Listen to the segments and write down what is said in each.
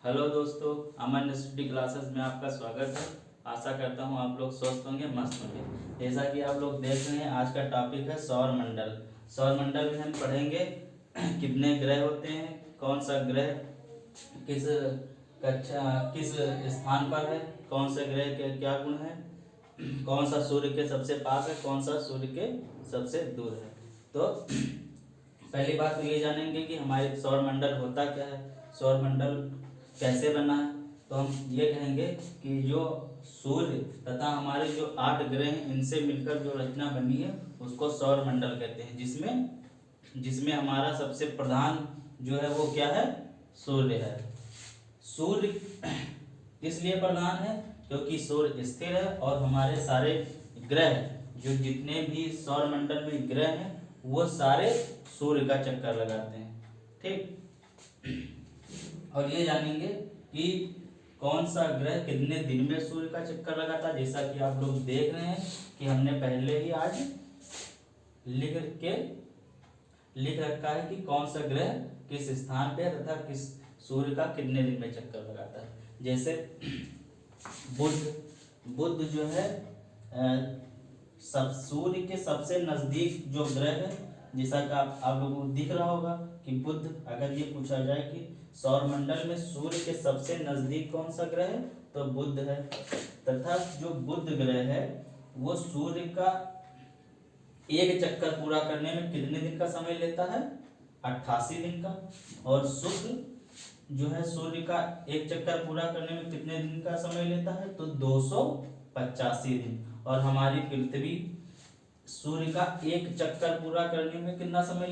Hello दोस्तों, अमन study classes में आपका स्वागत है। आशा करता हूँ आप लोग स्वस्थ होंगे, मस्त होंगे। जैसा कि आप लोग देख रहे हैं, आज का टॉपिक है सौर मंडल। सौर मंडल में हम पढ़ेंगे कितने ग्रह होते हैं, कौन सा ग्रह किस किस स्थान पर है, कौन सा ग्रह के क्या गुण है, कौन सा सूर्य के सबसे पास है, कौन सा सूर्य के सबसे दूर है। तो पहली बात तो ये जानेंगे कि हमारे सौर मंडल होता क्या है, सौर मंडल कैसे बना है। तो हम ये कहेंगे कि जो सूर्य तथा हमारे जो 8 ग्रह हैं, इनसे मिलकर जो रचना बनी है उसको सौर मंडल कहते हैं, जिसमें हमारा सबसे प्रधान जो है वो क्या है, सूर्य है। सूर्य इसलिए प्रधान है क्योंकि सूर्य स्थिर है और हमारे सारे ग्रह जो जितने भी सौर मंडल में ग्रह हैं वो सारे सूर्य का चक्कर लगाते हैं। ठीक, और ये जानेंगे कि कौन सा ग्रह कितने दिन में सूर्य का चक्कर लगाता है। जैसा कि आप लोग देख रहे हैं कि हमने पहले ही आज लिख रखा है कि कौन सा ग्रह किस स्थान पे तथा किस सूर्य का कितने दिन में चक्कर लगाता है। जैसे बुध जो है सब सूर्य के सबसे नजदीक जो ग्रह है, जैसा कि आप लोगों को दिख रहा होगा कि बुध, अगर ये पूछा जाए कि सौर मंडल में सूर्य के सबसे नजदीक कौन सा ग्रह है तो बुध है। तथा जो बुध ग्रह है वो सूर्य का एक चक्कर पूरा करने में कितने दिन का समय लेता है, 88 दिन का। और शुक्र जो है सूर्य का एक चक्कर पूरा करने में कितने दिन का समय लेता है तो 285 दिन। और हमारी पृथ्वी सूर्य का एक चक्कर पूरा करने में कितना समय,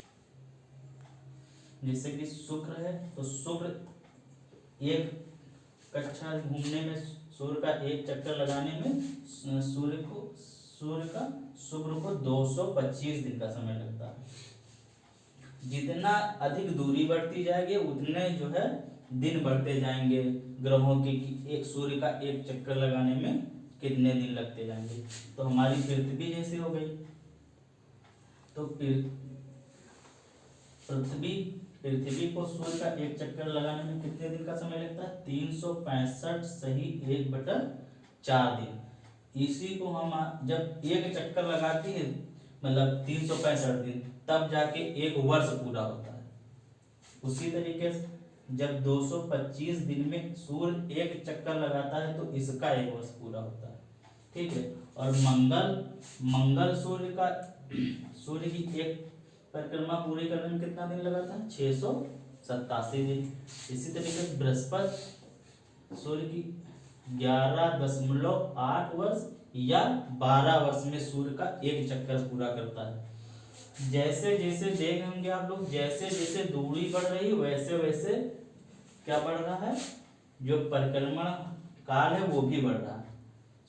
जैसे कि शुक्र है तो शुक्र एक कक्षा घूमने में, सूर्य का एक चक्कर लगाने में शुक्र को 225 दिन का समय लगता है। जितना अधिक दूरी बढ़ती जाएगी उतने जो है दिन बढ़ते जाएंगे ग्रहों के, एक सूर्य का एक चक्कर लगाने में कितने दिन लगते जाएंगे। तो हमारी पृथ्वी जैसी हो गई, तो पृथ्वी को सूर्य का एक चक्कर लगाने में कितने दिन का समय लगता है, 365 सही 1/4 दिन। इसी को हम जब एक चक्कर लगाती है मतलब 365 दिन, तब जाके एक वर्ष पूरा होता है। उसी तरीके से जब 225 दिन में सूर्य एक चक्कर लगाता है तो इसका एक वर्ष पूरा होता है। ठीक है, और मंगल सूर्य की एक परिक्रमा पूरी करने में कितना दिन लगाता है, 687 दिन। इसी तरीके से बृहस्पति सूर्य की 11.8 वर्ष या 12 वर्ष में सूर्य का एक चक्कर पूरा करता है। जैसे जैसे देख होंगे आप लोग, जैसे जैसे दूरी बढ़ रही वैसे वैसे क्या बढ़ रहा है, जो परिक्रमण काल है वो भी बढ़ रहा है।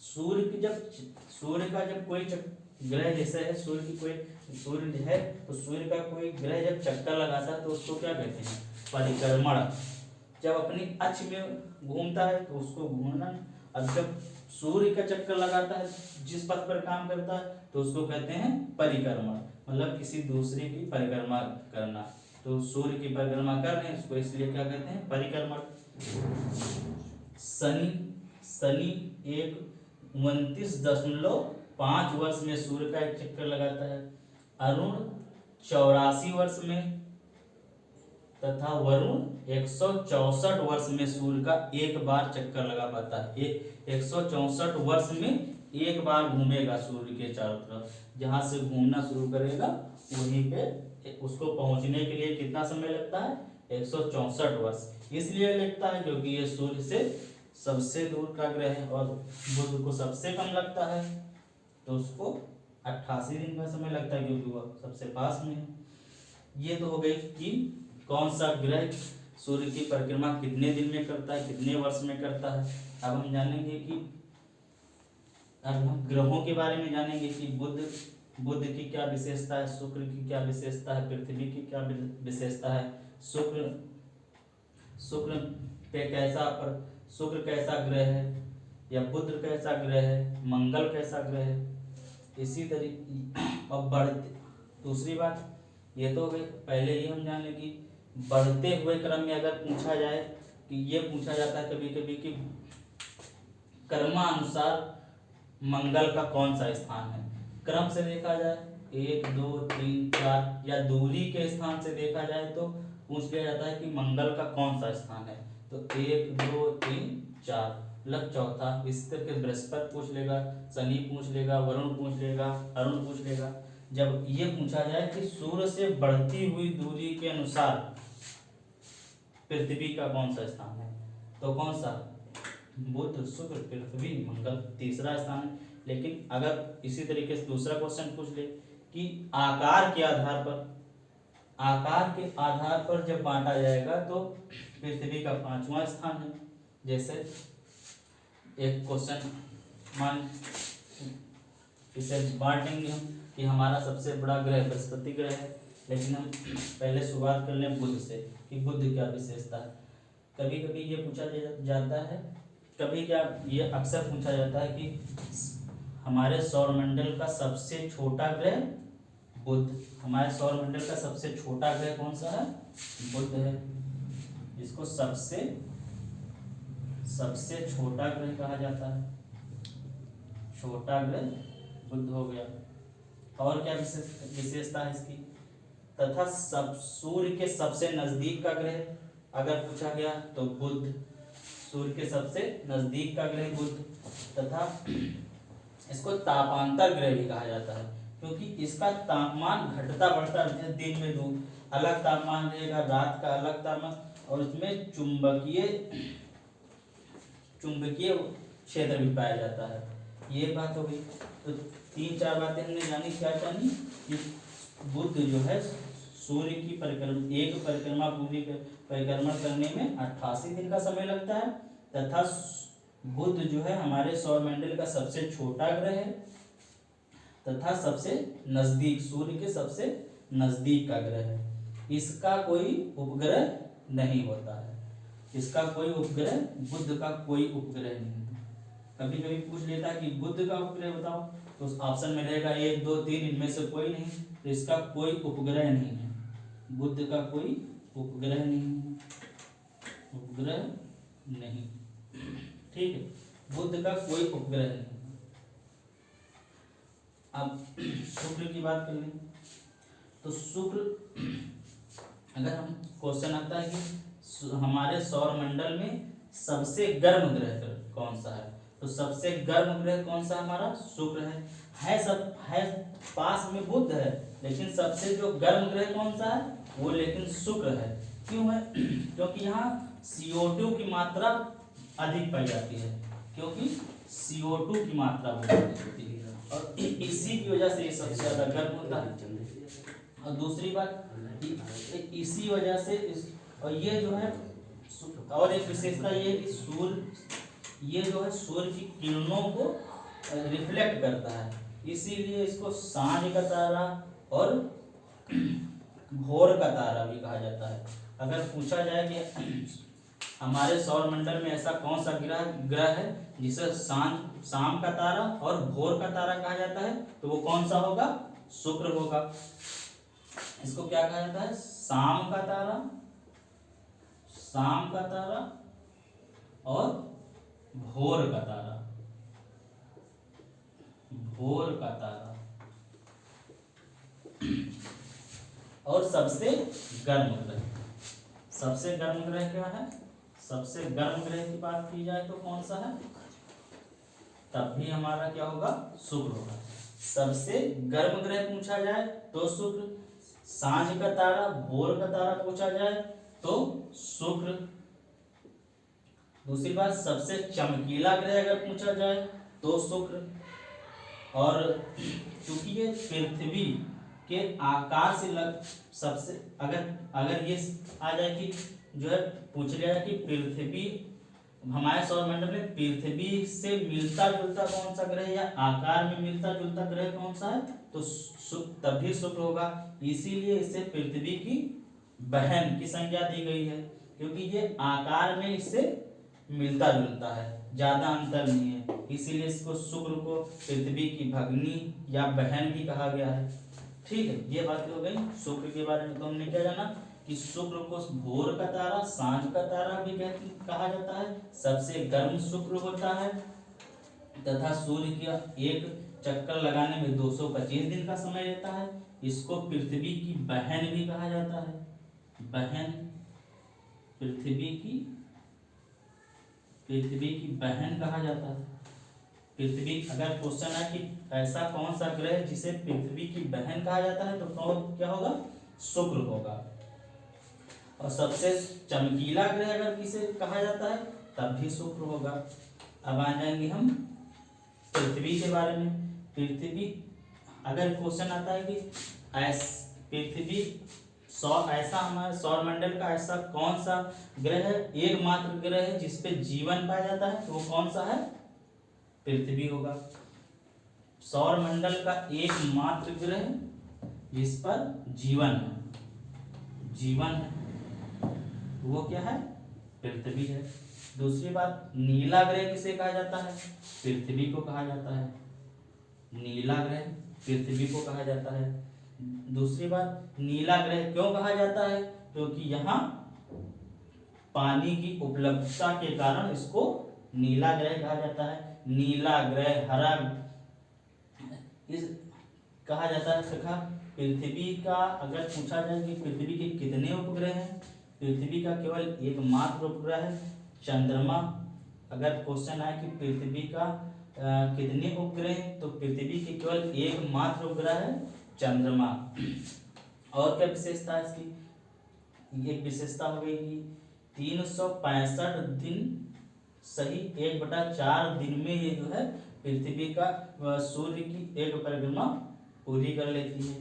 सूर्य का जब कोई ग्रह जैसे है, सूर्य है तो सूर्य का कोई ग्रह जब चक्कर लगाता है तो उसको क्या कहते हैं, परिक्रमण। जब अपनी अक्ष में घूमता है तो उसको घूमना। अब जब सूर्य का चक्कर लगाता है, जिस पथ पर काम करता है तो उसको कहते हैं परिक्रमण, मतलब किसी दूसरे की परिक्रमा करना। तो सूर्य की परिक्रमा कर रहे हैं उसको इसलिए क्या कहते हैं, परिक्रमण। शनि एक 29.5 वर्ष में सूर्य का एक चक्कर लगाता है। अरुण 84 वर्ष में तथा वरुण 164 वर्ष में सूर्य का एक बार चक्कर लगा पाता है। 164 वर्ष में एक बार घूमेगा सूर्य के चारों तरफ। जहां से घूमना शुरू करेगा वहीं पे उसको पहुंचने के लिए कितना समय लगता है, 164 वर्ष। इसलिए लगता है क्योंकि ये सूर्य से सबसे दूर का ग्रह है और बुध को सबसे कम लगता है, तो उसको 88 दिन का समय लगता है क्योंकि वह सबसे पास में है। ये तो हो गई कि कौन सा ग्रह सूर्य की परिक्रमा कितने दिन में करता है, कितने वर्ष में करता है। अब हम जानेंगे कि अब हम ग्रहों के बारे में जानेंगे कि बुध की क्या विशेषता है, शुक्र की क्या विशेषता है, पृथ्वी की क्या विशेषता है, शुक्र कैसा ग्रह है या बुध कैसा ग्रह है, मंगल कैसा ग्रह है। इसी तरीके अब दूसरी बात ये तो हो गई, पहले ही हम जान लें कि बढ़ते हुए क्रम में अगर पूछा जाए कि ये पूछा जाता है कभी कभी कि क्रमानुसार मंगल का कौन सा स्थान है। क्रम से देखा जाए 1 2 3 4 या दूरी के स्थान से देखा जाए तो पूछ लिया जाता है कि मंगल का कौन सा स्थान है। तो 1 2 3 4 मतलब चौथा। इस तरह बृहस्पति पूछ लेगा, शनि पूछ लेगा, वरुण पूछ लेगा, अरुण पूछ लेगा। जब ये पूछा जाए कि सूर्य से बढ़ती हुई दूरी के अनुसार पृथ्वी का कौन सा स्थान है, तो कौन सा, बुध शुक्र पृथ्वी मंगल तीसरा स्थान है। लेकिन अगर इसी तरीके से दूसरा क्वेश्चन पूछ ले कि आकार के आधार पर जब बांटा जाएगा तो पृथ्वी का 5वां स्थान है। जैसे एक क्वेश्चन मान इसे बांटेंगे हम कि हमारा सबसे बड़ा ग्रह बृहस्पति ग्रह है, लेकिन हम पहले शुरुआत कर लें बुध से कि बुध क्या विशेषता है। कभी कभी ये पूछा जाता है, कभी क्या ये अक्सर पूछा जाता है कि हमारे सौरमंडल का सबसे छोटा ग्रह बुध, हमारे सौरमंडल का सबसे छोटा ग्रह कौन सा है, बुध है। इसको सबसे छोटा ग्रह कहा जाता है, छोटा ग्रह बुध हो गया। और क्या विशेषता है इसकी, तथा सूर्य के सबसे नजदीक का ग्रह अगर पूछा गया तो बुध, सूर्य के सबसे नजदीक का ग्रह बुध। तथा इसको तापांतर ग्रह भी कहा जाता है क्योंकि इसका तापमान घटता बढ़ता है, दिन में दो अलग तापमान रहेगा, रात का अलग तापमान, और इसमें चुंबकीय क्षेत्र भी पाया जाता है। ये बात हो गई। तो 3-4 बातें हमने जानी। क्या जानी कि बुध जो है सूर्य की परिक्रमा पूरी परिक्रमण करने में 88 दिन का समय लगता है, तथा बुध जो है हमारे सौरमंडल का सबसे छोटा ग्रह है तथा सबसे नजदीक, सूर्य के सबसे नजदीक का ग्रह है। इसका कोई उपग्रह नहीं होता है, इसका कोई उपग्रह, बुध का कोई उपग्रह नहीं है। कभी कभी पूछ लेता है कि बुध का उपग्रह बताओ, तो ऑप्शन में रहेगा 1 2 3, इनमें से कोई नहीं, तो इसका कोई उपग्रह नहीं है, बुध का कोई उपग्रह नहीं है, उपग्रह नहीं, ठीक है, बुध का कोई उपग्रह नहीं। अब शुक्र की बात कर लें तो शुक्र, अगर हम क्वेश्चन आता है कि हमारे सौरमंडल में सबसे गर्म ग्रह कौन सा है, तो सबसे गर्म ग्रह कौन सा हमारा शुक्र है पास में बुध है, लेकिन सबसे जो गर्म ग्रह कौन सा है वो लेकिन शुक्र है। क्यों है, क्योंकि यहाँ CO2 की मात्रा अधिक पाई जाती है, क्योंकि CO2 की मात्रा बहुत अधिक होती है और इसी की वजह से ये सबसे ज्यादा गर्म होता है। और दूसरी बात इसी वजह से और ये जो है, और एक विशेषता ये है कि ये जो है सूर्य की किरणों को रिफ्लेक्ट करता है, इसीलिए इसको सांझ का तारा और भोर का तारा भी कहा जाता है। अगर पूछा जाए कि हमारे सौरमंडल में ऐसा कौन सा ग्रह है जिसे शाम का तारा और भोर का तारा कहा जाता है, तो वो कौन सा होगा, शुक्र होगा। इसको क्या कहा जाता है, शाम का तारा और भोर का तारा, और सबसे गर्म ग्रह, सबसे गर्म ग्रह क्या है, सबसे गर्म ग्रह की बात की जाए तो कौन सा है, तब भी हमारा क्या होगा, शुक्र होगा। सबसे गर्म ग्रह पूछा जाए तो शुक्र, सांझ का तारा भोर का तारा पूछा जाए तो शुक्र। दूसरी बात, सबसे चमकीला ग्रह अगर पूछा जाए तो शुक्र। और चूंकि ये पृथ्वी के आकार से सबसे अगर ये आ जाए कि जो है पूछ लिया जाए कि पृथ्वी, हमारे सौरमंडल में पृथ्वी से मिलता जुलता कौन सा ग्रह या आकार में मिलता जुलता ग्रह कौन सा है, तो तभी शुक्र होगा। इसीलिए इसे पृथ्वी की बहन की संज्ञा दी गई है, क्योंकि ये आकार में इससे मिलता जुलता है, ज्यादा अंतर नहीं है, इसीलिए इसको शुक्र को पृथ्वी की भगनी या बहन भी कहा गया है। ठीक है, ये बात हो गई शुक्र के बारे में। तो हमने क्या जाना कि शुक्र को भोर का तारा, सांझ का तारा भी कहा जाता है, सबसे गर्म शुक्र होता है तथा सूर्य का एक चक्कर लगाने में 225 दिन का समय लेता है। इसको पृथ्वी की बहन भी कहा जाता है, बहन, पृथ्वी की बहन कहा जाता है। पृथ्वी, अगर क्वेश्चन है कि ऐसा कौन सा ग्रह जिसे पृथ्वी की बहन कहा जाता है तो कौन क्या होगा, शुक्र होगा। और सबसे चमकीला ग्रह अगर किसे कहा जाता है तब भी शुक्र होगा। अब आ जाएंगे हम पृथ्वी के बारे में। पृथ्वी, अगर क्वेश्चन आता है कि पृथ्वी ऐसा हमारे सौरमंडल का ऐसा कौन सा ग्रह है, एकमात्र ग्रह है जिसपे जीवन पाया जाता है, तो वो कौन सा है, पृथ्वी होगा। सौरमंडल का एकमात्र ग्रह जिस पर जीवन है वो क्या है, पृथ्वी है। दूसरी बात, नीला ग्रह किसे कहा जाता है, पृथ्वी को कहा जाता है। नीला ग्रह पृथ्वी को कहा जाता है। दूसरी बात, नीला ग्रह क्यों कहा जाता है, क्योंकि यहाँ पानी की उपलब्धता के कारण इसको नीला ग्रह कहा जाता है। नीला ग्रह, हरा इस कहा जाता है तथा पृथ्वी का अगर पूछा जाए कि पृथ्वी के कितने उपग्रह हैं, पृथ्वी का केवल एकमात्र उपग्रह है चंद्रमा। अगर क्वेश्चन आए कि पृथ्वी का कितने उपग्रह, तो पृथ्वी के केवल एकमात्र उपग्रह है चंद्रमा। और क्या विशेषता है इसकी, एक विशेषता हो गई कि 365 दिन सही 1/4 दिन में ये जो है पृथ्वी का सूर्य की एक परिक्रमा पूरी कर लेती है।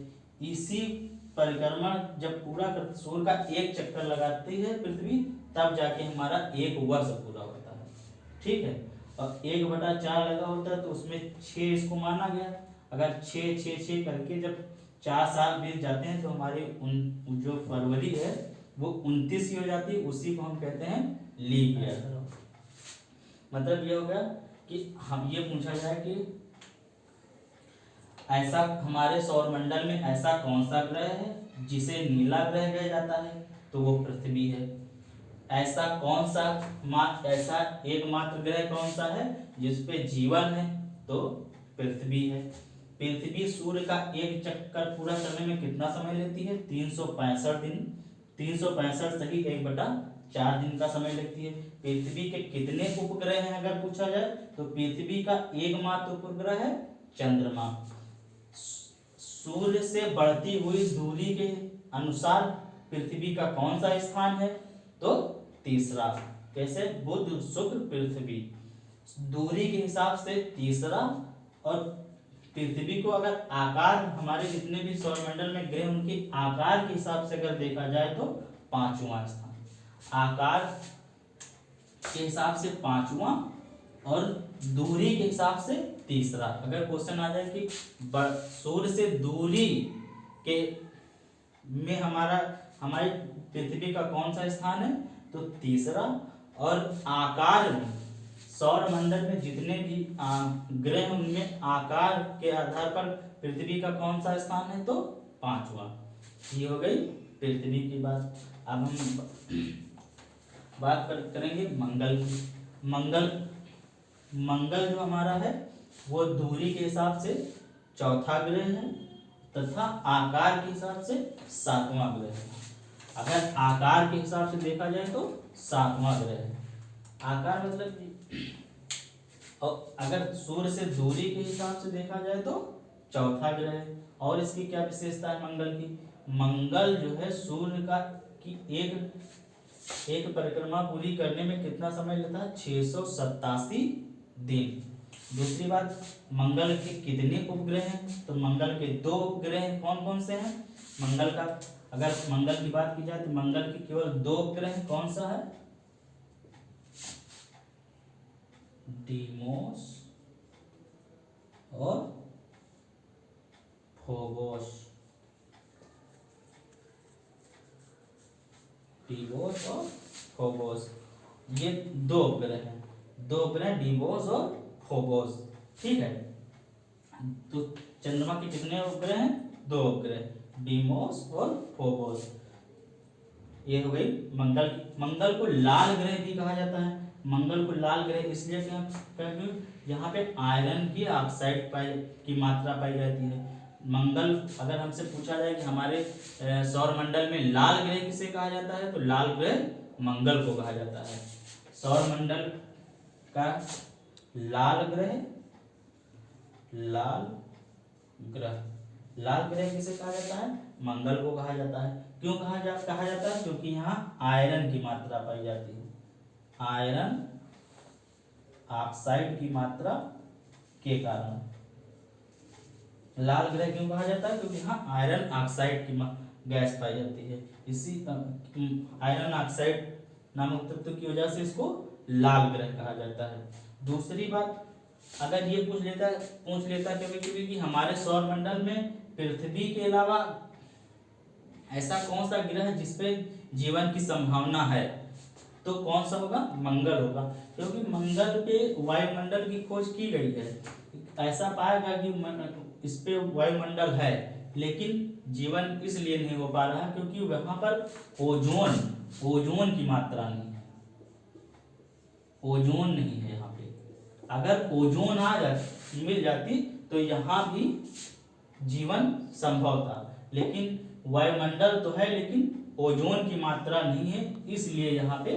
इसी परिक्रमा जब पूरा कर सूर्य का एक चक्कर लगाती है पृथ्वी, तब जाके हमारा एक वर्ष पूरा होता है। ठीक है, और 1/4 लगा होता है तो उसमें 6 इसको माना गया। अगर 6 करके जब 4 साल बीत जाते हैं तो हमारी जो फरवरी है वो 29 ही हो जाती है, उसी को हम कहते हैं लीप ईयर। मतलब ये हो गया कि हम ये पूछा जाए कि ऐसा हमारे सौरमंडल में ऐसा कौन सा ग्रह है जिसे नीला ग्रह कहा जाता है, तो वो पृथ्वी है। ऐसा कौन सा ऐसा एकमात्र ग्रह कौन सा है जिसपे जीवन है, तो पृथ्वी है। पृथ्वी सूर्य का एक चक्कर पूरा करने में कितना समय लेती है, 365 दिन। 365 सही 1/4 दिन का समय लेती है। पृथ्वी के कितने उपग्रह हैं अगर पूछा जाए, तो पृथ्वी का एकमात्र उपग्रह है चंद्रमा। सूर्य से बढ़ती हुई दूरी के अनुसार पृथ्वी का कौन सा स्थान है, तो तीसरा। कैसे, बुध शुक्र पृथ्वी, दूरी के हिसाब से तीसरा। और पृथ्वी को अगर आकार, हमारे जितने भी सौरमंडल में ग्रह उनके आकार के हिसाब से अगर देखा जाए तो 5वां स्थान। आकार के हिसाब से 5वां और दूरी के हिसाब से तीसरा। अगर क्वेश्चन आ जाए कि सूर्य से दूरी के में हमारी पृथ्वी का कौन सा स्थान है, तो तीसरा। और आकार में सौरमंडल में जितने भी ग्रह उनमें आकार के आधार पर पृथ्वी का कौन सा स्थान है, तो 5वां। ये हो गई पृथ्वी की बात। अब हम बात करेंगे मंगल की। मंगल जो हमारा है वो दूरी के हिसाब से चौथा ग्रह है तथा आकार के हिसाब से 7वां ग्रह है। अगर आकार के हिसाब से देखा जाए तो 7वां ग्रह है। आकार मतलब, और अगर सूर्य से दूरी के हिसाब से देखा जाए तो चौथा ग्रह है। और इसकी क्या विशेषता है मंगल की, मंगल जो है सूर्य का की एक परिक्रमा पूरी करने में कितना समय लेता है, 687 दिन। दूसरी बात, मंगल के कितने उपग्रह हैं, तो मंगल के 2 उपग्रह कौन कौन से हैं। मंगल का, अगर मंगल की बात की जाए तो मंगल के केवल 2 उपग्रह, कौन सा है, डीमोस और फोबोस। डीमोस और फोबोस, ये 2 उपग्रह हैं। 2 उपग्रह डीमोस और फोबोस। ठीक है, तो चंद्रमा के कितने उपग्रह हैं, दो उपग्रह डीमोस और फोबोस। ये हो गई मंगल। मंगल को लाल ग्रह भी कहा जाता है। मंगल को लाल ग्रह इसलिए क्योंकि यहाँ पे आयरन की ऑक्साइड की मात्रा पाई जाती है। मंगल, अगर हमसे पूछा जाए कि हमारे सौर मंडल में लाल ग्रह किसे कहा जाता है, तो लाल ग्रह मंगल को कहा जाता है। सौर मंडल का लाल ग्रह किसे कहा जाता है, मंगल को कहा जाता है। क्यों कहा जाता है, क्योंकि यहाँ आयरन की मात्रा पाई जाती है। आयरन ऑक्साइड की मात्रा के कारण लाल ग्रह क्यों कहा जाता है, क्योंकि यहाँ आयरन ऑक्साइड की गैस पाई जाती है। इसी आयरन ऑक्साइड नामक तत्व की वजह से इसको लाल ग्रह कहा जाता है। दूसरी बात, अगर ये पूछ लेता कभी कि हमारे सौर मंडल में पृथ्वी के अलावा ऐसा कौन सा ग्रह है जिसपे जीवन की संभावना है, तो कौन सा होगा, मंगल होगा। क्योंकि मंगल पे वायुमंडल की खोज की गई है। ऐसा पाएगा कि इस पे वायुमंडल है, लेकिन जीवन इसलिए नहीं हो पा रहा क्योंकि वहां पर ओजोन की मात्रा नहीं है। ओजोन नहीं है यहाँ पे। अगर ओजोन मिल जाती तो यहाँ भी जीवन संभव था, लेकिन वायुमंडल तो है लेकिन ओजोन की मात्रा नहीं है, इसलिए यहाँ पे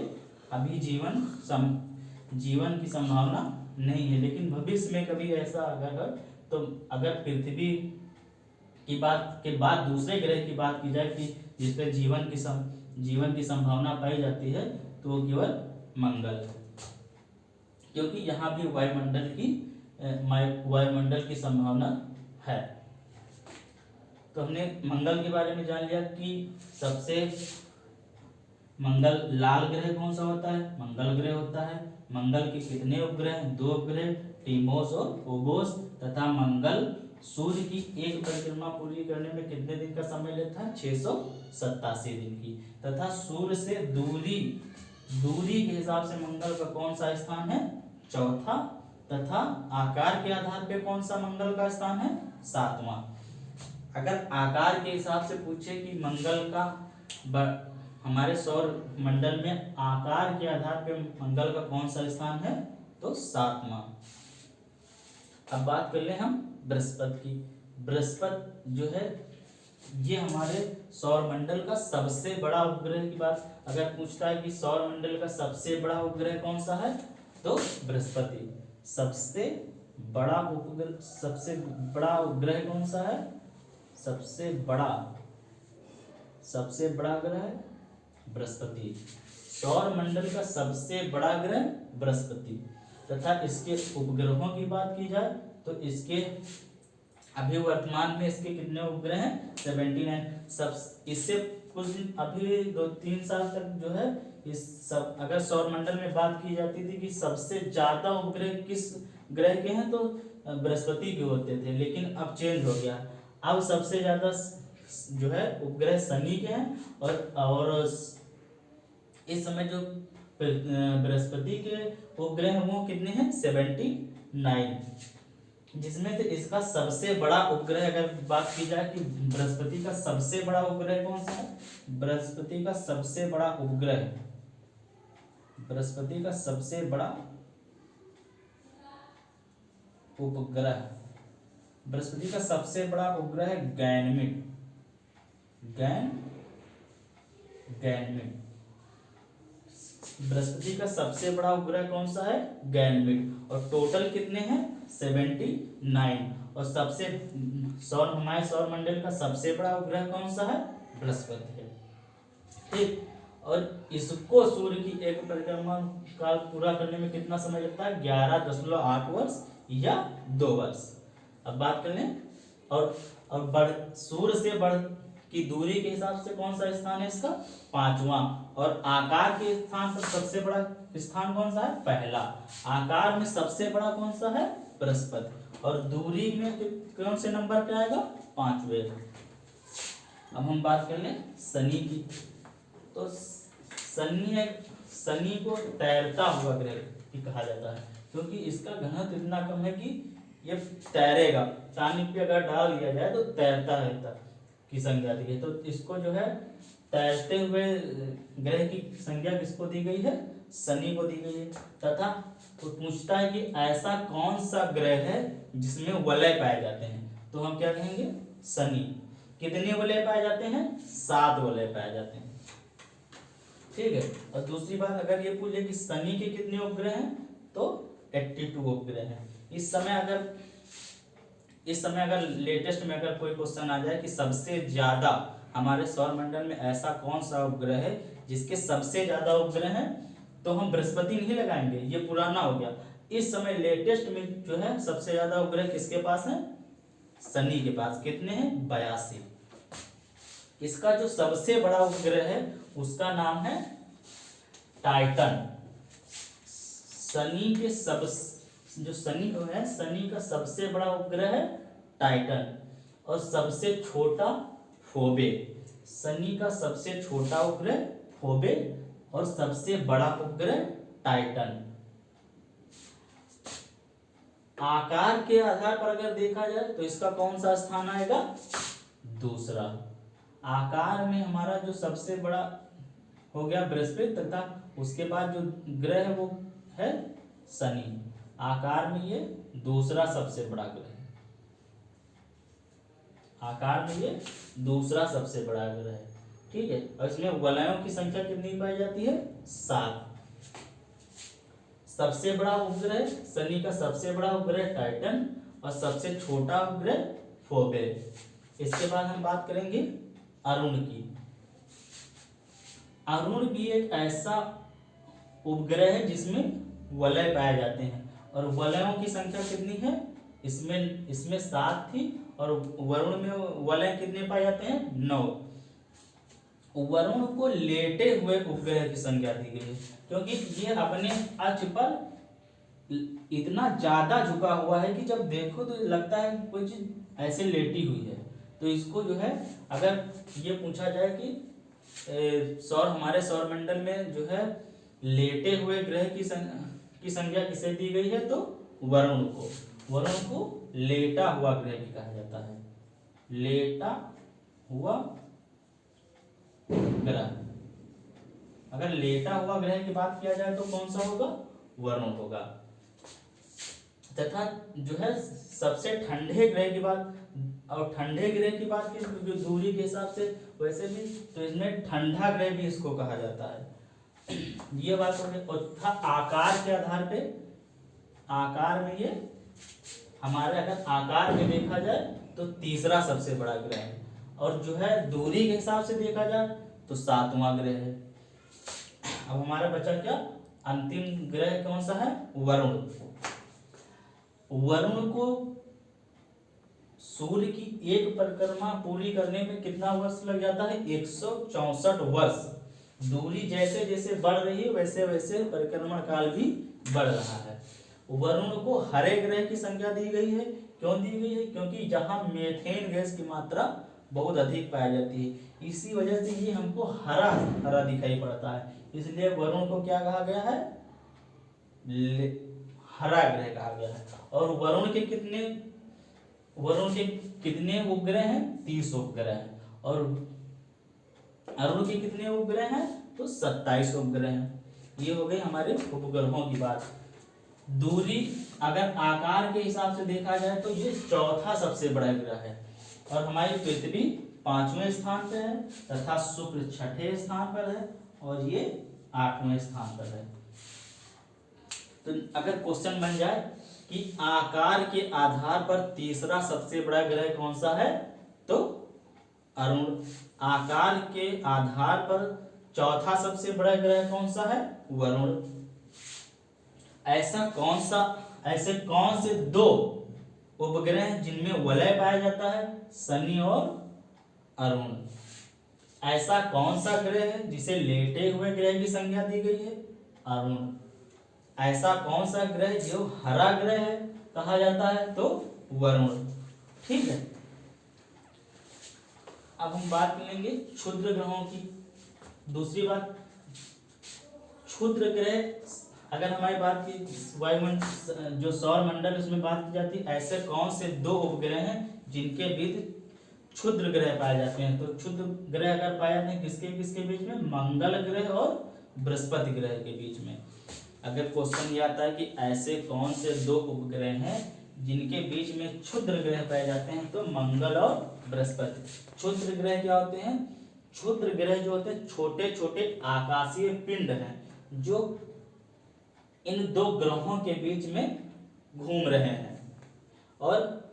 अभी जीवन की संभावना नहीं है। लेकिन भविष्य में कभी ऐसा अगर पृथ्वी की बात के बाद दूसरे ग्रह की बात की जाए कि जिसपे जीवन की संभावना पाई जाती है, तो वो केवल मंगल है, क्योंकि यहाँ भी वायुमंडल की संभावना है। तो हमने मंगल के बारे में जान लिया कि मंगल लाल ग्रह कौन सा होता है, मंगल ग्रह होता है। मंगल के कितने उपग्रह, दो उपग्रह टीमोस और फोबोस, तथा मंगल सूर्य की एक परिक्रमा पूरी करने में कितने दिन का समय लेता है, 687 दिन की। तथा सूर्य से दूरी के हिसाब से मंगल का कौन सा स्थान है, चौथा। तथा आकार के आधार पे कौन सा मंगल का स्थान है, 7वां। अगर आकार के हिसाब से पूछे कि मंगल का हमारे सौर मंडल में आकार के आधार पे मंगल का कौन सा स्थान है, तो 7वां। अब बात कर ले हम बृहस्पति की। बृहस्पति जो है ये हमारे सौर मंडल का सबसे बड़ा उपग्रह की बात अगर पूछता है कि सौर मंडल का सबसे बड़ा उपग्रह कौन सा है, तो बृहस्पति। सबसे बड़ा उपग्रह कौन सा है, सबसे बड़ा ग्रह बृहस्पति। सौर मंडल का सबसे बड़ा ग्रह बृहस्पति। तथा इसके उपग्रहों की बात की जाए तो इसके अभी वर्तमान में इसके कितने उपग्रह हैं, 79। इससे कुछ दिन अभी 2-3 साल तक जो है अगर सौर मंडल में बात की जाती थी कि सबसे ज्यादा उपग्रह किस ग्रह के हैं, तो बृहस्पति के होते थे, लेकिन अब चेंज हो गया। अब सबसे ज्यादा जो है उपग्रह शनि के हैं, और इस समय जो बृहस्पति के उपग्रह वो कितने हैं, 79। जिसमें से इसका सबसे बड़ा उपग्रह अगर बात की जाए कि बृहस्पति का सबसे बड़ा उपग्रह कौन सा है, बृहस्पति का सबसे बड़ा उपग्रह है गैनमेड। बृहस्पति का सबसे बड़ा उपग्रह कौन सा है, गैनमेड। और टोटल कितने हैं, 79। और हमारे सौर मंडल का सबसे बड़ा उपग्रह कौन सा है, बृहस्पति है। ठीक। और इसको सूर्य की एक परिक्रमा काल पूरा करने में कितना समय लगता है, 11.8 वर्ष या 2 वर्ष। अब बात कर लें और सूर्य से की दूरी के हिसाब से कौन सा स्थान है इसका, 5वां। और आकार के स्थान पर सबसे बड़ा स्थान कौन सा है, पहला। आकार में सबसे बड़ा कौन सा है, बृहस्पति। और दूरी में कौन से नंबर पे आएगा, 5वें। अब हम बात कर लें शनि की। तो शनि को तैरता हुआ ग्रह भी कहा जाता है, क्योंकि इसका घनत्व इतना कम है कि ये तैरेगा। पानी पे अगर डाल दिया जाए तो तैरता रहता है। की संज्ञा दी गई। तो इसको जो है तैरते हुए ग्रह की संज्ञा किसको दी गई है, शनि को दी गई है। तथा तो पूछता है कि ऐसा कौन सा ग्रह है जिसमें वलय पाए जाते हैं, तो हम क्या कहेंगे, शनि। कितने वलय पाए जाते हैं, 7 वलय पाए जाते हैं। ठीक है। और दूसरी बात, अगर ये पूछे कि शनि के कितने उपग्रह हैं, तो 82 उपग्रह हैं। इस समय अगर लेटेस्ट में अगर कोई क्वेश्चन आ जाए कि सबसे ज्यादा हमारे सौर मंडल में ऐसा कौन सा उपग्रह है जिसके सबसे ज्यादा उपग्रह हैं, तो हम बृहस्पति नहीं लगाएंगे, ये पुराना हो गया। इस समय लेटेस्ट में जो है सबसे ज्यादा उपग्रह किसके पास है, शनि के पास। कितने हैं, 82। इसका जो सबसे बड़ा उपग्रह है उसका नाम है टाइटन। शनि के जो शनि है, शनि का सबसे बड़ा उपग्रह है टाइटन और सबसे छोटा फोबे। शनि का सबसे छोटा उपग्रह फोबे और सबसे बड़ा उपग्रह टाइटन। आकार के आधार पर अगर देखा जाए तो इसका कौन सा स्थान आएगा, दूसरा। आकार में हमारा जो सबसे बड़ा हो गया बृहस्पति, तथा उसके बाद जो ग्रह है वो है शनि। आकार में ये दूसरा सबसे बड़ा ग्रह है, आकार में ये दूसरा सबसे बड़ा ग्रह है। ठीक है। और इसमें वलयों की संख्या कितनी पाई जाती है, 7। सबसे बड़ा उपग्रह शनि का सबसे बड़ा उपग्रह टाइटन और सबसे छोटा उपग्रह फोबे। इसके बाद हम बात करेंगे अरुण की। अरुण भी एक ऐसा उपग्रह है जिसमें वलय पाए जाते हैं और वलयों की संख्या कितनी है, इसमें 7 थी और वरुण में वलय कितने पाए जाते हैं, 9। वरुण को लेटे हुए उपग्रह की संज्ञा दी गई है क्योंकि ये अपने अक्ष पर इतना ज्यादा झुका हुआ है कि जब देखो तो लगता है कोई चीज ऐसे लेटी हुई है। तो इसको जो है, अगर ये पूछा जाए कि हमारे सौर मंडल में जो है लेटे हुए ग्रह की संज्ञा किसे दी गई है, तो वरुण को लेटा हुआ ग्रह भी कहा जाता है। लेटा हुआ ग्रह, अगर लेटा हुआ ग्रह की बात किया जाए तो कौन सा होगा, वरुण होगा। तथा जो है सबसे ठंडे ग्रह की बात, और ठंडे ग्रह की बात की जो दूरी के हिसाब से वैसे भी, तो इसमें ठंडा ग्रह भी इसको कहा जाता है। ये बात हो गई। और आकार के आधार पे, आकार में ये हमारे अगर आकार में देखा जाए तो तीसरा सबसे बड़ा ग्रह है और जो है दूरी के हिसाब से देखा जाए तो 7वां ग्रह है। अब हमारा बचा क्या, अंतिम ग्रह कौन सा है, वरुण। वरुण को सूर्य की एक परिक्रमा पूरी करने में कितना वर्ष लग जाता है, 164 वर्ष। दूरी जैसे जैसे बढ़ रही है वैसे वैसे परिक्रमण काल भी बढ़ रहा है। वरुण को हरे ग्रह की संज्ञा दी गई है। क्यों दी गई है, क्योंकि जहां मीथेन गैस की मात्रा बहुत अधिक पाई जाती है, इसी वजह से ये हमको हरा हरा दिखाई पड़ता है, इसलिए वरुण को क्या कहा गया है, हरा ग्रह कहा गया है। और वरुण के कितने उपग्रह हैं, 30 उपग्रह हैं। और अरुण के कितने उपग्रह हैं, तो 27 उपग्रह हैं। ये हो गई हमारे उपग्रहों की बात। दूरी अगर आकार के हिसाब से देखा जाए तो ये चौथा सबसे बड़ा ग्रह है और हमारी पृथ्वी 5वें स्थान पर है तथा शुक्र 6ठे स्थान पर है और ये 8वें स्थान पर है। तो अगर क्वेश्चन बन जाए कि आकार के आधार पर तीसरा सबसे बड़ा ग्रह कौन सा है, तो अरुण। आकार के आधार पर चौथा सबसे बड़ा ग्रह कौन सा है, वरुण। ऐसे कौन से 2 उपग्रह जिनमें वलय पाया जाता है, शनि और अरुण। ऐसा कौन सा ग्रह है जिसे लेटे हुए ग्रह की संज्ञा दी गई है, अरुण। ऐसा कौन सा ग्रह जो हरा ग्रह है कहा जाता है, तो वरुण। ठीक है। अब हम बात करेंगे क्षुद्र ग्रहों की। दूसरी बात, क्षुद्र ग्रह अगर हमारी बात की वायुमंडल जो सौर मंडल उसमें बात की जाती है, ऐसे कौन से 2 उपग्रह हैं जिनके बीच क्षुद्र ग्रह पाए जाते हैं। तो क्षुद्र ग्रह अगर पाए जाते हैं किसके किसके बीच में, मंगल ग्रह और बृहस्पति ग्रह के बीच में। अगर क्वेश्चन ये आता है कि ऐसे कौन से दो उपग्रह हैं जिनके बीच में क्षुद्र ग्रह पाए जाते हैं, तो मंगल और बृहस्पति। क्षुद्र ग्रह क्या होते हैं, क्षुद्र ग्रह जो होते हैं छोटे छोटे आकाशीय पिंड हैं जो इन दो ग्रहों के बीच में घूम रहे हैं और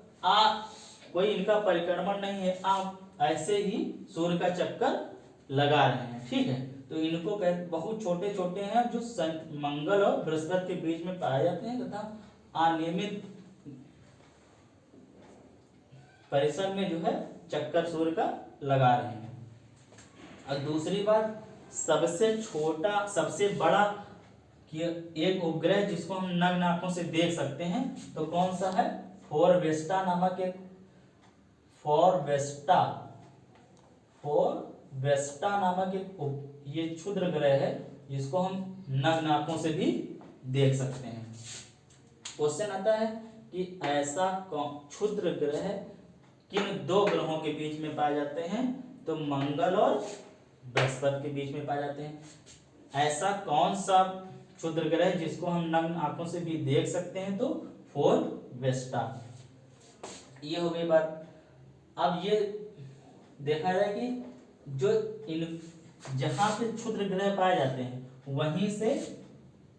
कोई इनका परिक्रमण नहीं है, आप ऐसे ही सूर्य का चक्कर लगा रहे हैं। ठीक है, तो इनको बहुत छोटे छोटे हैं जो मंगल और बृहस्पति के बीच में पाए जाते हैं तथा अनियमित परिसर में जो है चक्कर सूर्य का लगा रहे हैं। और दूसरी बात, सबसे छोटा सबसे बड़ा कि एक उपग्रह जिसको हम नग्न आंखों से देख सकते हैं तो कौन सा है, फोरवेस्टा नामक एक फोरवेस्टा नामक एक ये क्षुद्र ग्रह है जिसको हम नग्न आंखों से भी देख सकते हैं। क्वेश्चन आता है कि ऐसा क्षुद्र ग्रह किन दो ग्रहों के बीच में पाए जाते हैं, तो मंगल और बृहस्पति के बीच में पाए जाते हैं। ऐसा कौन सा क्षुद्र ग्रह जिसको हम नग्न आंखों से भी देख सकते हैं, तो फोरवेस्टा। ये हो गई बात। अब ये देखा जाए कि जो इन जहां पे क्षुद्र ग्रह पाए जाते हैं वहीं से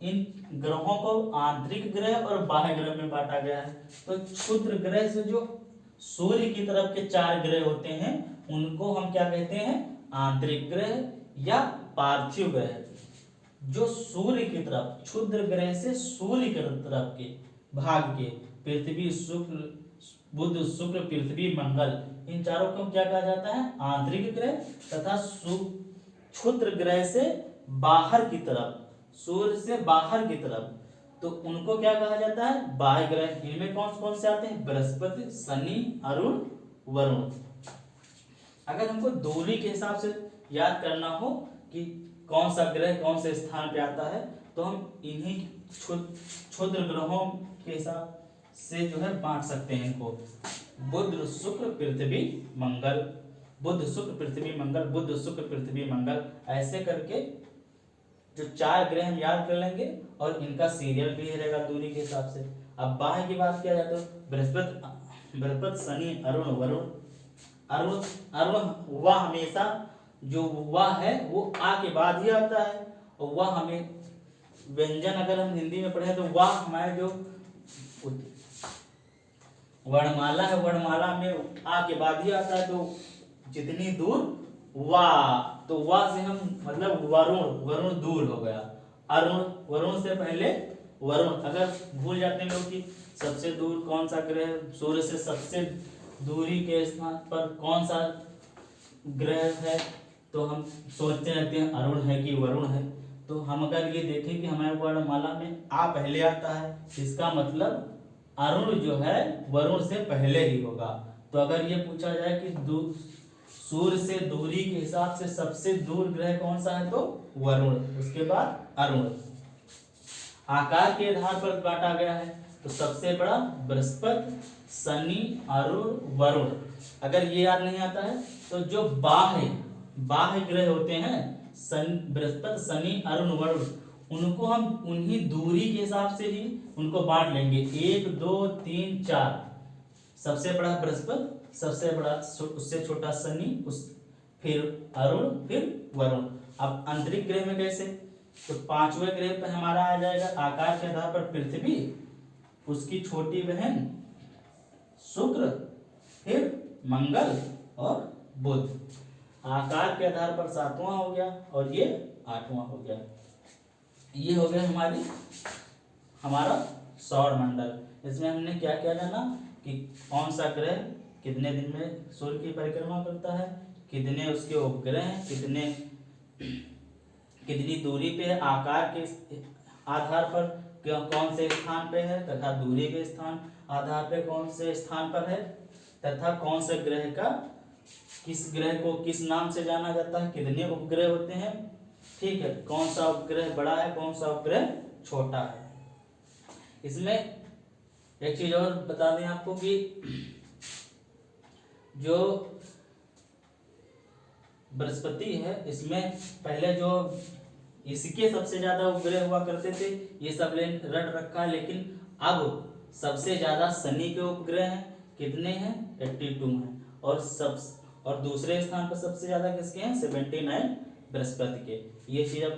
इन ग्रहों को आंतरिक ग्रह और बाह्य ग्रह में बांटा गया है। तो क्षुद्र ग्रह से जो सूर्य की तरफ के 4 ग्रह होते हैं उनको हम क्या कहते हैं, आंतरिक ग्रह या पार्थिव ग्रह। जो सूर्य की तरफ, क्षुद्र ग्रह से सूर्य की तरफ के भाग के पृथ्वी, शुक्र, बुध, शुक्र, पृथ्वी, मंगल, इन चारों को क्या कहा जाता है, आंतरिक ग्रह। तथा क्षुद्र ग्रह से बाहर की तरफ, सूर्य से बाहर की तरफ, तो उनको क्या कहा जाता है, बाह्य ग्रह। इनमें कौन कौन से आते हैं, बृहस्पति, शनि, अरुण, वरुण। अगर हमको दूरी के हिसाब से याद करना हो कि कौन सा ग्रह कौन से स्थान पे आता है, तो हम इन्हीं क्षुद्र ग्रहों के हिसाब से जो है बांट सकते हैं इनको। बुध, शुक्र, पृथ्वी, मंगल, बुध, शुक्र, पृथ्वी, मंगल, बुध, शुक्र, पृथ्वी, मंगल, ऐसे करके जो 4 ग्रह हम याद कर लेंगे और इनका सीरियल भी रहेगा दूरी के हिसाब से। अब बाह्य की बात किया जाए तो बृहस्पति, शनि, अरुण, वरुण। अरुण वह हमेशा जो वह है वो आ के बाद ही आता है, और वह हमें व्यंजन अगर हम हिंदी में पढ़े तो वह हमारे जो वर्णमाला है, वर्णमाला में आ के बाद ही आता है। तो जितनी दूर वाह, तो वाह से हम मतलब वरुण दूर हो गया। अरुण, वरुण से पहले वरुण। अगर भूल जाते हैं लोग कि सबसे दूर कौन सा ग्रह, सूर्य से सबसे दूरी के स्थान पर कौन सा ग्रह है, तो हम सोचते रहते हैं अरुण है कि वरुण है। तो हम अगर ये देखें कि हमारे वर्णमाला में आ पहले आता है, इसका मतलब अरुण जो है वरुण से पहले ही होगा। तो अगर ये पूछा जाए कि सूर्य से दूरी के हिसाब से सबसे दूर ग्रह कौन सा है, तो वरुण, उसके बाद अरुण। आकार के आधार पर बांटा गया है, तो सबसे बड़ा बृहस्पति, शनि, अरुण, वरुण। अगर ये याद नहीं आता है तो जो बाह्य ग्रह होते हैं, बृहस्पति, शनि, अरुण, वरुण, उनको हम उन्हीं दूरी के हिसाब से ही उनको बांट लेंगे। 1 2 3 4। सबसे बड़ा बृहस्पति, सबसे बड़ा उससे छोटा शनि, फिर अरुण, फिर वरुण। अब आंतरिक ग्रह में कैसे, तो 5वें ग्रह पर हमारा आ जाएगा आकार के आधार पर पृथ्वी, उसकी छोटी बहन शुक्र, फिर मंगल और बुध। आकार के आधार पर 7वां हो गया और ये 8वां हो गया। ये हो गया हमारा सौर मंडल। इसमें हमने क्या क्या जाना कि कौन सा ग्रह कितने दिन में सूर्य की परिक्रमा करता है, कितने उसके उपग्रह हैं, कितनी दूरी पे है, आकार के आधार पर कौन से स्थान पे है, तथा दूरी के स्थान आधार पे कौन से स्थान पर है, तथा कौन से ग्रह का किस ग्रह को किस नाम से जाना जाता है, कितने उपग्रह होते हैं। ठीक है, कौन सा उपग्रह बड़ा है, कौन सा उपग्रह छोटा है। इसमें एक चीज और बता दें आपको कि जो बृहस्पति है, इसमें पहले जो इसके सबसे ज्यादा उपग्रह हुआ करते थे ये सब रट रखा है, लेकिन अब सबसे ज्यादा शनि के उपग्रह हैं, कितने हैं 82 हैं, और दूसरे स्थान पर सबसे ज्यादा किसके हैं 79 बृहस्पति के। ये चीज अब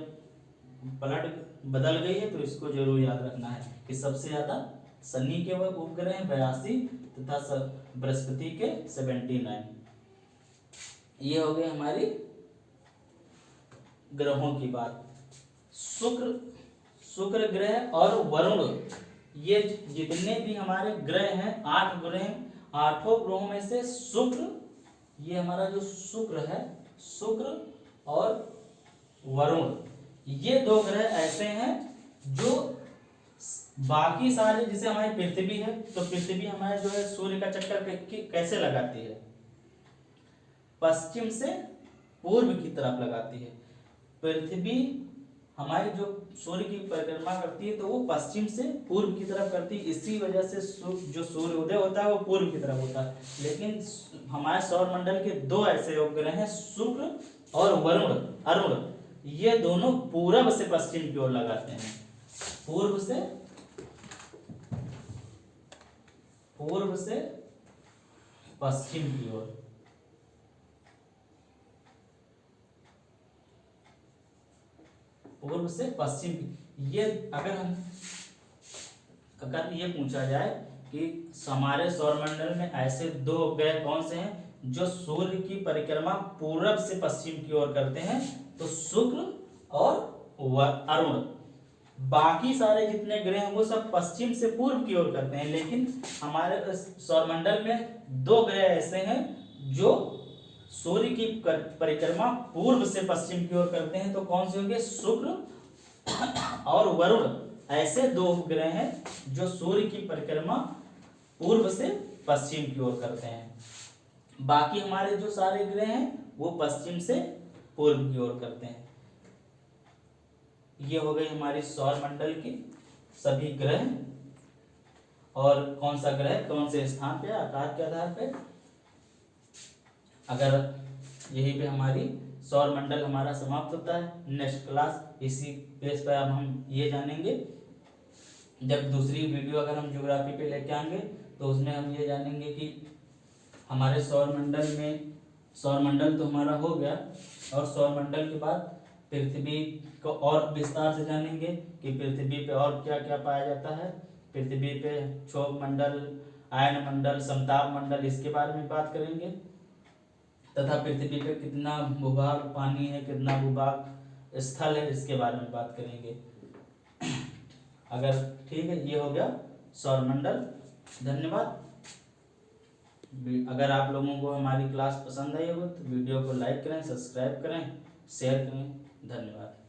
पलट बदल गई है, तो इसको जरूर याद रखना है कि सबसे ज्यादा शनि के वह उपग्रह हैं 82 तथा बृहस्पति के 79। ये हो गई हमारी ग्रहों की बात। शुक्र ग्रह और वरुण, ये जितने भी हमारे ग्रह हैं 8 ग्रह, 8 ग्रहों में से शुक्र, ये हमारा जो शुक्र है, शुक्र और वरुण, ये 2 ग्रह ऐसे हैं जो बाकी सारे, जैसे हमारी पृथ्वी है, तो पृथ्वी हमारे जो है सूर्य का चक्कर कैसे लगाती है, पश्चिम से पूर्व की तरफ लगाती है। पृथ्वी हमारी जो सूर्य की परिक्रमा करती है तो वो पश्चिम से पूर्व की तरफ करती है, इसी वजह से जो सूर्य उदय होता है वो पूर्व की तरफ होता है। लेकिन हमारे सौर मंडल के 2 ऐसे उपग्रह हैं, शुक्र और वरुण, अरुण, ये दोनों पूरब से पश्चिम की ओर लगाते हैं, पूर्व से पश्चिम की ओर। पूर्व से पश्चिम, ये अगर ये पूछा जाए कि हमारे सौरमंडल में ऐसे 2 उपग्रह कौन से हैं जो सूर्य की परिक्रमा पूरब से पश्चिम की ओर करते हैं, तो शुक्र और अरुण। बाकी सारे जितने ग्रह हैं वो सब पश्चिम से पूर्व की ओर करते हैं, लेकिन हमारे सौरमंडल में 2 ग्रह ऐसे हैं जो सूर्य की परिक्रमा पूर्व से पश्चिम की ओर करते हैं, तो कौन से होंगे, शुक्र और वरुण। ऐसे 2 उपग्रह हैं जो सूर्य की परिक्रमा पूर्व से पश्चिम की ओर करते हैं। बाकी हमारे जो सारे ग्रह हैं वो पश्चिम से पूर्व की ओर करते हैं। ये हो गई हमारी सौर मंडल की सभी ग्रह, और कौन सा ग्रह कौन से स्थान पे, आकार के आधार पे। अगर यही पे हमारी सौर मंडल हमारा समाप्त होता है। नेक्स्ट क्लास इसी पेज पर अब हम ये जानेंगे, जब दूसरी वीडियो अगर हम ज्योग्राफी पे लेके आएंगे तो उसमें हम ये जानेंगे कि हमारे सौर मंडल तो हमारा हो गया, और सौर मंडल के बाद पृथ्वी को और विस्तार से जानेंगे कि पृथ्वी पे और क्या क्या पाया जाता है। पृथ्वी पे क्षोभ मंडल, आयन मंडल, समताप मंडल, इसके बारे में बात करेंगे, तथा पृथ्वी पे कितना भूभाग पानी है, कितना भूभाग स्थल है, इसके बारे में बात करेंगे। अगर ठीक है, ये हो गया सौर मंडल। धन्यवाद। अगर आप लोगों को हमारी क्लास पसंद आई हो तो वीडियो को लाइक करें, सब्सक्राइब करें, शेयर करें। धन्यवाद।